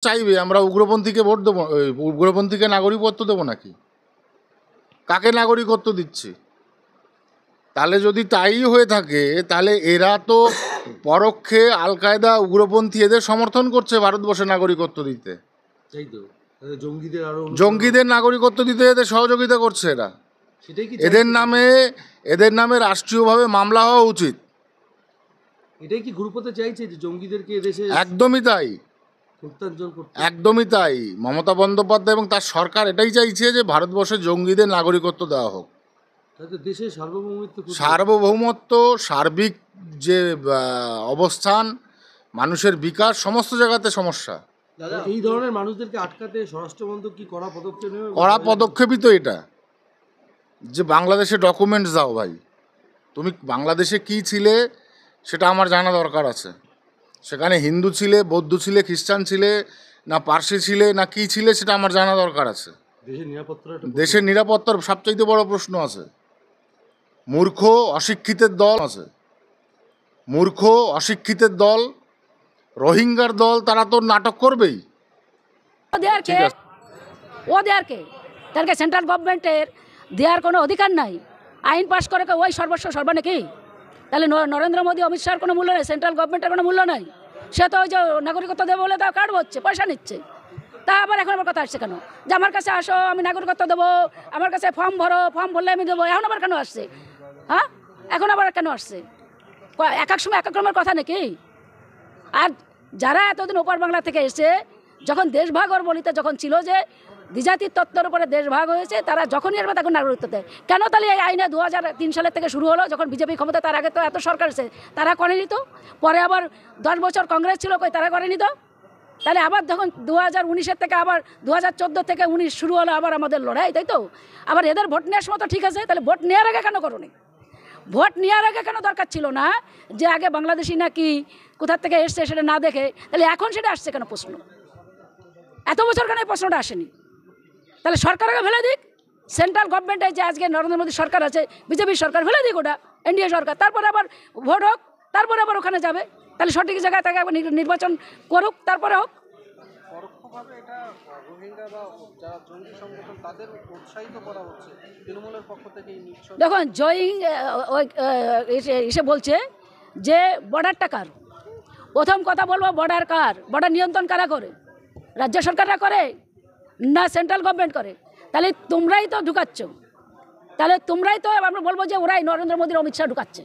চাইবে আমরা উগ্রপন্থীকে ভোট দেবো, উগ্রপন্থীকে নাগরিকত্ব দেবো নাকি? কাকে নাগরিকত্ব দিচ্ছি? তাহলে যদি তাই হয়ে থাকে তাহলে এরা তো পরোক্ষে আল কায়দা উগ্রপন্থী এদের সমর্থন করছে ভারতবর্ষে নাগরিকত্ব দিতে। তাই তো জঙ্গিদের আরো জঙ্গিদের নাগরিকত্ব দিতে এদের সহযোগিতা করছে এরা। সেটাই কি এদের নামে রাষ্ট্রীয়ভাবে মামলা হওয়া উচিত। এটাই কি গ্রুপতে চাইছে যে জঙ্গিদেরকে এদেশে একদমই তাই, প্রত্যার্জন করতে? একদমই তাই। মমতা বন্দ্যোপাধ্যায় এবং তার সরকার এটাই চাইছে যে ভারতবর্ষে জঙ্গিদের নাগরিকত্ব দেওয়া হোক। তাতে দেশের সার্বভৌমত্ব, সার্বিক যে অবস্থান, মানুষের বিকাশ, সমস্ত জায়গাতে সমস্যা। এই ধরনের মানুষদেরকে আটকাতে স্বরাষ্ট্রমন্ত্রক কি কড়া পদক্ষেপ নেবে? কড়া পদক্ষেপই তো এটা, যে বাংলাদেশে ডকুমেন্টস দাও ভাই। তুমি বাংলাদেশে কি ছিলে সেটা আমার জানা দরকার আছে। সেখানে হিন্দু ছিলে, বৌদ্ধ ছিলে, খ্রিস্টান ছিলে, না পার্সি ছিলে, না কি ছিলে সেটা আমার জানা দরকার আছে। দেশের নিরাপত্তার সবচাইতে বড় প্রশ্ন আছে। মূর্খ অশিক্ষিতের দল আছে, মূর্খ অশিক্ষিতের দল, রোহিঙ্গার দল, তারা তো নাটক করবেই। তাদেরকে সেন্ট্রাল গভর্নমেন্টের দেওয়ার কোনো অধিকার নাই। আইন পাশ করে ওই সর্বস্ব সর্বা নাকি? তাহলে নরেন্দ্র মোদী, অমিত শাহর কোনো মূল্য নেই, সেন্ট্রাল গভর্নমেন্টের কোনো মূল্য নাই। সে তো ওই যে নাগরিকত্ব দেবো বলে তা কার্ড হচ্ছে, পয়সা নিচ্ছে। তা আবার এখন আবার কথা আসছে কেন যে আমার কাছে আসো, আমি নাগরিকত্ব দেবো, আমার কাছে ফর্ম ভরো, ফর্ম ভরলে আমি দেবো। এখন আবার কেন আসছে? হ্যাঁ, এখন আবার কেন আসছে? এক এক সময় এক এক রকমের কথা নাকি? আর যারা এতদিন ওপার বাংলা থেকে এসে যখন দেশভাগ ওর বলিতে যখন ছিল যে দ্বিজাতির তত্ত্বের উপরে দেশভাগ হয়েছে, তারা যখনই এর তখন নাগরিকত্ব দেয় কেন? তাহলে এই আইনে 2003 সালের থেকে শুরু হলো, যখন বিজেপি ক্ষমতা, তার আগে তো এত সরকার এসে তারা করেনি তো। পরে আবার 10 বছর কংগ্রেস ছিল, কই তারা করেনি তো। তাহলে আবার যখন 2019-এর থেকে আবার 2014 থেকে 19 শুরু হলো আবার আমাদের লড়াই, তাই তো? আবার এদের ভোট নেওয়ার সময় তো ঠিক আছে, তাহলে ভোট নেওয়ার আগে কেন করোনি? ভোট নেওয়ার আগে কেন দরকার ছিল না যে আগে বাংলাদেশি নাকি কোথার থেকে এসছে সেটা না দেখে? তাহলে এখন সেটা আসছে কেন প্রশ্ন? এত বছর কেন এই প্রশ্নটা আসেনি? তাহলে সরকারকে ফেলে দিক, সেন্ট্রাল গভর্নমেন্টে যে আজকে নরেন্দ্র মোদী সরকার আছে, বিজেপির সরকার, ফেলে দিক ওটা, এনডিএ সরকার। তারপরে আবার ভোট হোক, তারপরে আবার ওখানে যাবে। তাহলে সঠিক জায়গায় তাকে আবার নির্বাচন করুক, তারপরে হোক। পরোক্ষভাবে এটা রোহিঙ্গা বা যারা জঙ্গি সংগঠন তাদের উৎসাহিত করা হচ্ছে তৃণমূলের পক্ষ থেকে। দেখুন, জয়িং এসে বলছে যে বর্ডারটা কার? প্রথম কথা বলবো, বর্ডার কার? বর্ডার নিয়ন্ত্রণ কারা করে? রাজ্য সরকাররা করে না সেন্ট্রাল গভর্নমেন্ট করে? তাহলে তোমরাই তো ঢুকাচ্ছ। তাহলে তোমরাই তো, আমরা বলবো যে ওরাই, নরেন্দ্র মোদীর, অমিত শাহ ঢুকাচ্ছে।